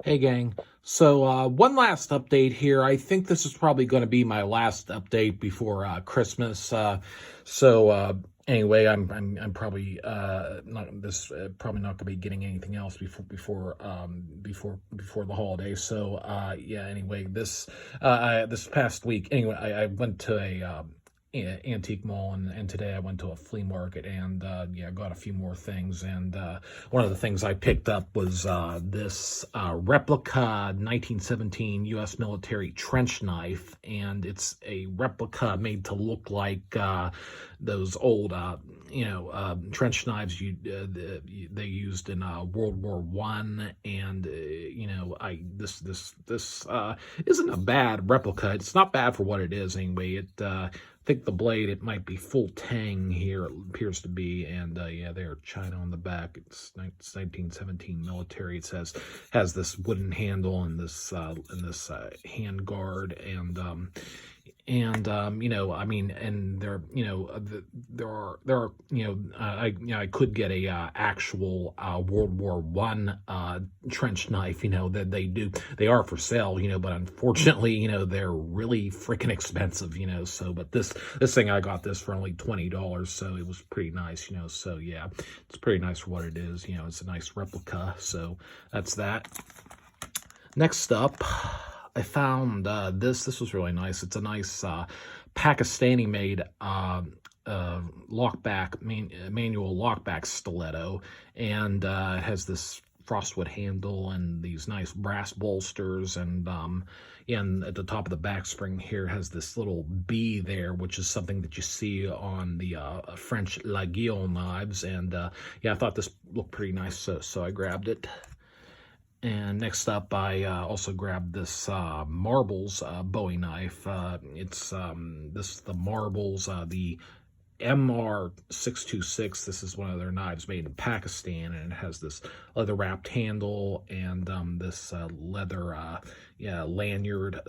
Hey gang. So one last update here. I think this is probably going to be my last update before Christmas. So anyway, I'm probably probably not going to be getting anything else before the holidays. So yeah. Anyway, this past week. Anyway, I went to a antique mall, and today I went to a flea market, and yeah, got a few more things. And one of the things I picked up was this replica 1917 U.S. military trench knife, and it's a replica made to look like those old trench knives they used in World War One. And I this isn't a bad replica. It's not bad for what it is anyway. I think the blade, it might be full tang here, it appears to be. And yeah, there, China on the back. It's 1917 military. It has this wooden handle and this hand guard. I mean, and there, there are, I could get a actual World War One trench knife, that they are for sale, but unfortunately, they're really freaking expensive, so, but this thing, I got this for only $20, so it was pretty nice, so yeah, it's pretty nice for what it is, it's a nice replica, so that's that. Next up, I found this was really nice. It's a nice Pakistani-made manual lockback stiletto, and it has this frostwood handle and these nice brass bolsters, and at the top of the back spring here has this little bee there, which is something that you see on the French Laguiole knives. And yeah, I thought this looked pretty nice, so I grabbed it. And next up, I also grabbed this Marbles Bowie knife. It's the Marbles, the MR626. This is one of their knives made in Pakistan, and it has this leather-wrapped handle and this leather lanyard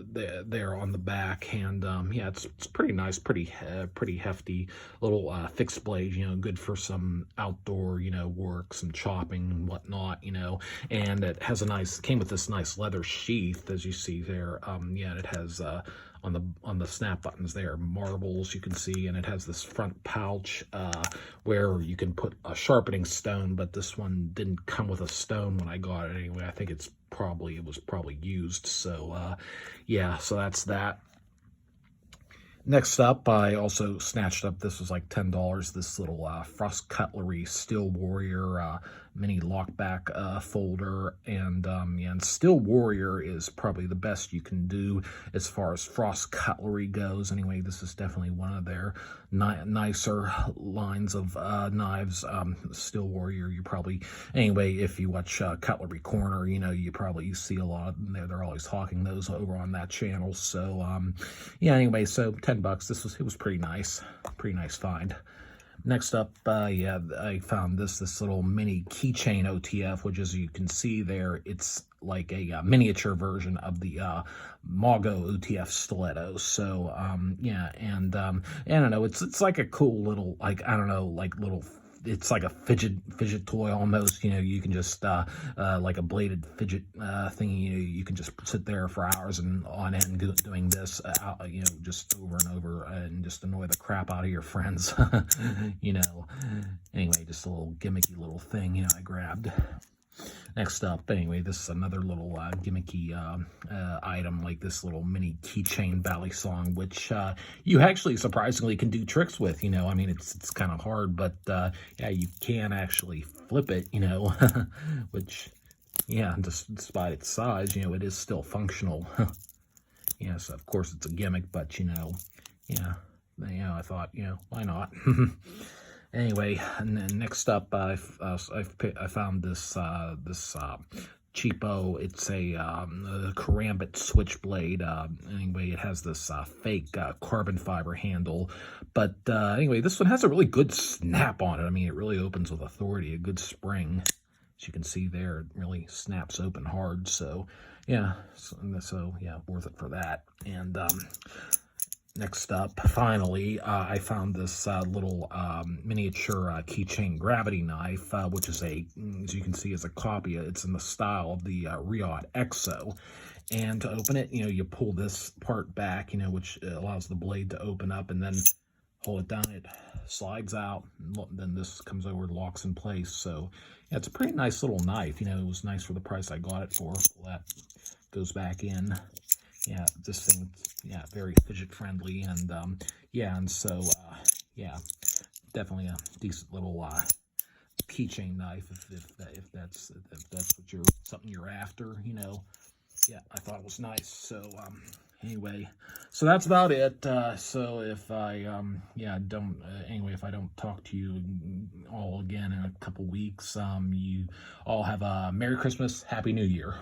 there on the back. And yeah, it's pretty nice, pretty hefty little fixed blade. Good for some outdoor work, some chopping and whatnot. And it has came with this nice leather sheath, as you see there. Yeah, and it has on the snap buttons there, Marbles, you can see, and it has this front pouch where you can put a sharpening stone, but this one didn't come with a stone when I got it anyway. I think it was probably used. So yeah, so that's that. Next up, I also snatched up, this was like $10, this little Frost Cutlery Steel Warrior mini lockback folder. And Steel Warrior is probably the best you can do as far as Frost Cutlery goes. Anyway, this is definitely one of their nicer lines of knives. Steel Warrior, anyway, if you watch Cutlery Corner, you see a lot of them there. They're always hawking those over on that channel. So yeah, anyway, so $10. It was pretty nice find. Next up, yeah, I found this little mini keychain OTF, which, as you can see there, it's like a miniature version of the Mago OTF stiletto. So yeah, and I don't know, it's like a cool little, it's like a fidget toy almost. You can just like a bladed fidget thing. You can just sit there for hours and on end doing this, just over and over, and just annoy the crap out of your friends. Anyway, just a little gimmicky little thing I grabbed. Next up, anyway, this is another little gimmicky item, like this little mini keychain balisong, which you actually surprisingly can do tricks with. I mean, it's kind of hard, but yeah, you can actually flip it. Which, yeah, despite its size, it is still functional. Yes, of course it's a gimmick, but yeah, I thought, why not? Anyway, and then next up, I found this cheapo. It's a Karambit switchblade. Anyway, it has this fake carbon fiber handle, but anyway, this one has a really good snap on it. I mean, it really opens with authority, a good spring. As you can see there, it really snaps open hard. So yeah, so yeah, worth it for that. And Next up, finally, I found this little miniature keychain gravity knife, which is as you can see, is a copy. It's in the style of the Riot Exo. And to open it, you pull this part back, which allows the blade to open up, and then hold it down, it slides out, and then this comes over and locks in place. So yeah, it's a pretty nice little knife. It was nice for the price I got it for. That goes back in. Yeah, this thing, yeah, very fidget friendly, and yeah, and so yeah, definitely a decent little keychain knife if that's something you're after. Yeah, I thought it was nice. So anyway, so that's about it. So if I don't anyway, if I don't talk to you all again in a couple weeks, you all have a Merry Christmas, Happy New Year.